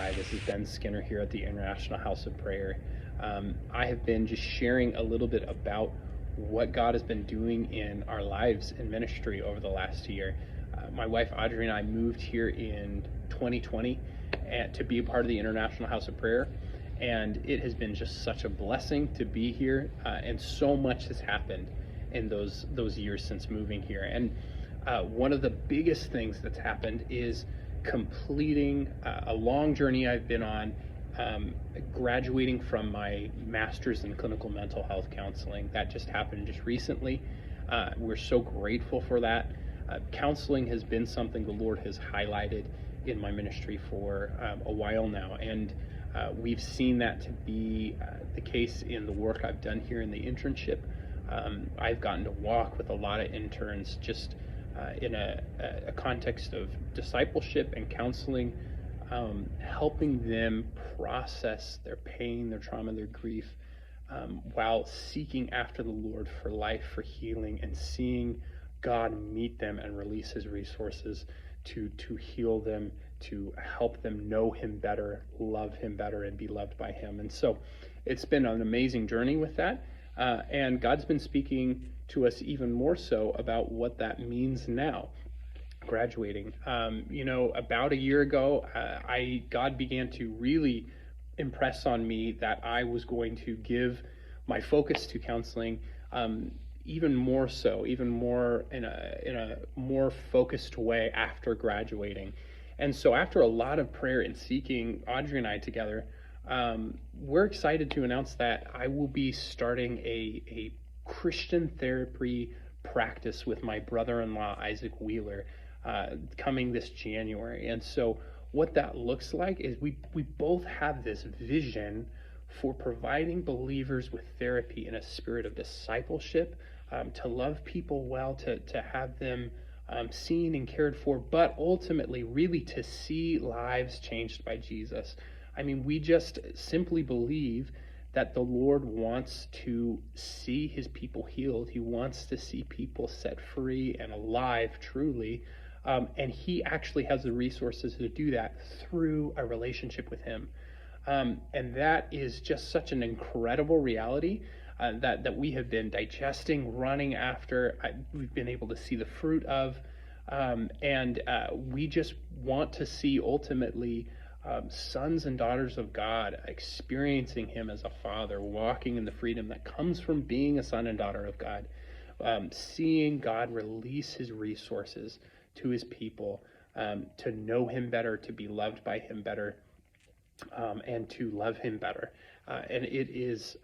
Hi, this is Ben Skinner here at the International House of Prayer. I have been just sharing a little bit about what God has been doing in our lives in ministry over the last year. My wife Audrey and I moved here in 2020 to be a part of the International House of Prayer, and it has been just such a blessing to be here, and so much has happened in those years since moving here. And one of the biggest things that's happened is completing a long journey I've been on, graduating from my master's in clinical mental health counseling. That just happened just recently. We're so grateful for that. Counseling has been something the Lord has highlighted in my ministry for a while now, and we've seen that to be the case in the work I've done here in the internship. I've gotten to walk with a lot of interns just in a context of discipleship and counseling, helping them process their pain, their trauma, their grief, while seeking after the Lord for life, for healing, and seeing God meet them and release his resources to heal them, to help them know him better, love him better, and be loved by him. And so it's been an amazing journey with that. And God's been speaking to us even more so about what that means now, graduating. About a year ago, God began to really impress on me that I was going to give my focus to counseling, even more so, even more in a more focused way after graduating. And so after a lot of prayer and seeking, Audrey and I together, we're excited to announce that I will be starting a Christian therapy practice with my brother-in-law, Isaac Wheeler, coming this January. And so what that looks like is we both have this vision for providing believers with therapy in a spirit of discipleship, to love people well, to have them seen and cared for, but ultimately really to see lives changed by Jesus. I mean, we just simply believe that the Lord wants to see his people healed. He wants to see people set free and alive truly. And he actually has the resources to do that through a relationship with him. And that is just such an incredible reality that we have been digesting, running after. We've been able to see the fruit of. And we just want to see ultimately sons and daughters of God experiencing him as a father, walking in the freedom that comes from being a son and daughter of God, seeing God release his resources to his people, to know him better, to be loved by him better, and to love him better. And it is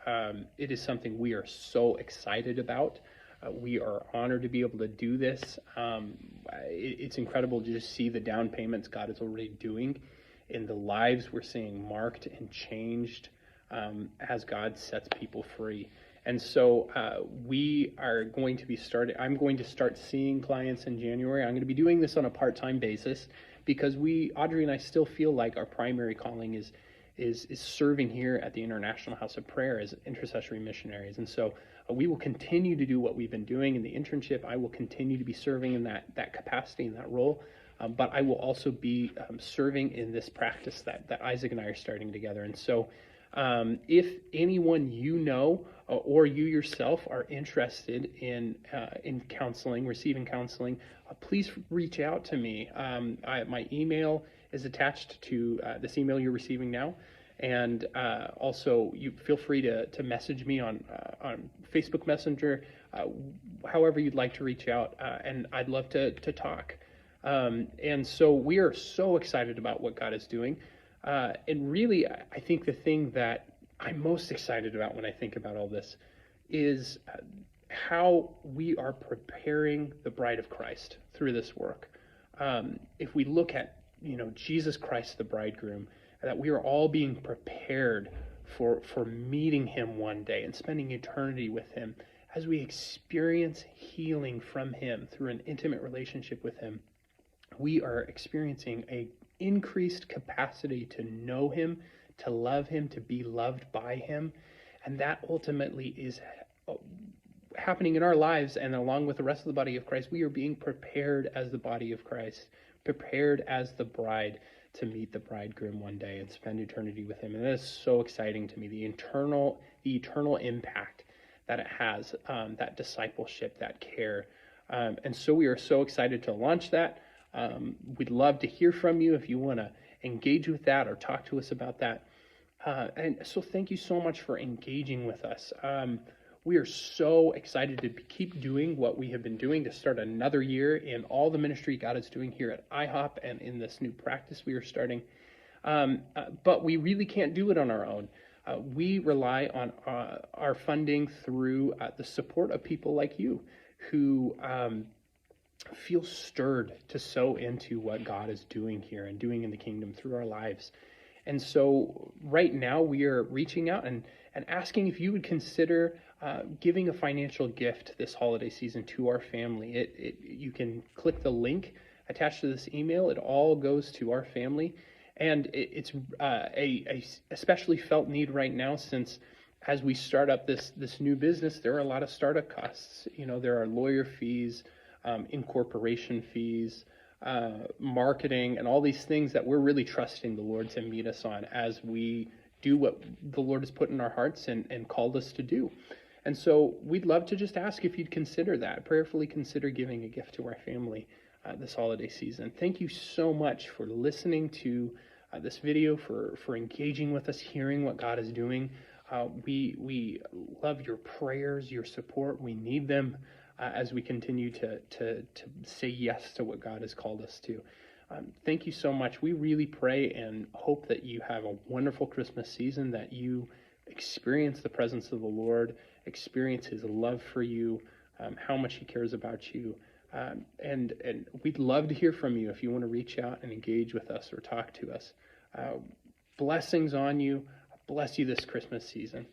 something we are so excited about. We are honored to be able to do this. It's incredible to just see the down payments God is already doing in the lives we're seeing marked and changed as God sets people free. And so we are going to be I'm going to start seeing clients in January. I'm going to be doing this on a part-time basis because Audrey and I still feel like our primary calling is serving here at the International House of Prayer as intercessory missionaries. And so we will continue to do what we've been doing in the internship. I will continue to be serving in that capacity, in that role. But I will also be serving in this practice that Isaac and I are starting together. And so if anyone you know or you yourself are interested in counseling, receiving counseling, please reach out to me. My email is attached to this email you're receiving now. And also, you feel free to message me on Facebook Messenger, however you'd like to reach out, and I'd love to talk. And so we are so excited about what God is doing. And really, I think the thing that I'm most excited about when I think about all this is how we are preparing the bride of Christ through this work. If we look at, Jesus Christ, the bridegroom, that we are all being prepared for meeting him one day and spending eternity with him as we experience healing from him through an intimate relationship with him. We are experiencing a increased capacity to know him, to love him, to be loved by him. And that ultimately is happening in our lives, and along with the rest of the body of Christ, we are being prepared as the body of Christ, prepared as the bride to meet the bridegroom one day and spend eternity with him. And that is so exciting to me, the eternal impact that it has, that discipleship, that care. And so we are so excited to launch that. We'd love to hear from you if you want to engage with that or talk to us about that. And so thank you so much for engaging with us. We are so excited to keep doing what we have been doing, to start another year in all the ministry God is doing here at IHOP and in this new practice we are starting. But we really can't do it on our own. We rely on our funding through the support of people like you who feel stirred to sow into what God is doing here and doing in the kingdom through our lives. And so right now we are reaching out and asking if you would consider giving a financial gift this holiday season to our family. You can click the link attached to this email. It all goes to our family. And it's a especially felt need right now, since as we start up this new business, there are a lot of startup costs. There are lawyer fees, incorporation fees, marketing, and all these things that we're really trusting the Lord to meet us on as we do what the Lord has put in our hearts and called us to do. And so we'd love to just ask if you'd consider that, prayerfully consider giving a gift to our family this holiday season. Thank you so much for listening to this video, for engaging with us, hearing what God is doing. We love your prayers, your support. We need them as we continue to say yes to what God has called us to. Thank you so much. We really pray and hope that you have a wonderful Christmas season, that you experience the presence of the Lord, experience his love for you, how much he cares about you. And we'd love to hear from you if you want to reach out and engage with us or talk to us. Blessings on you. Bless you this Christmas season.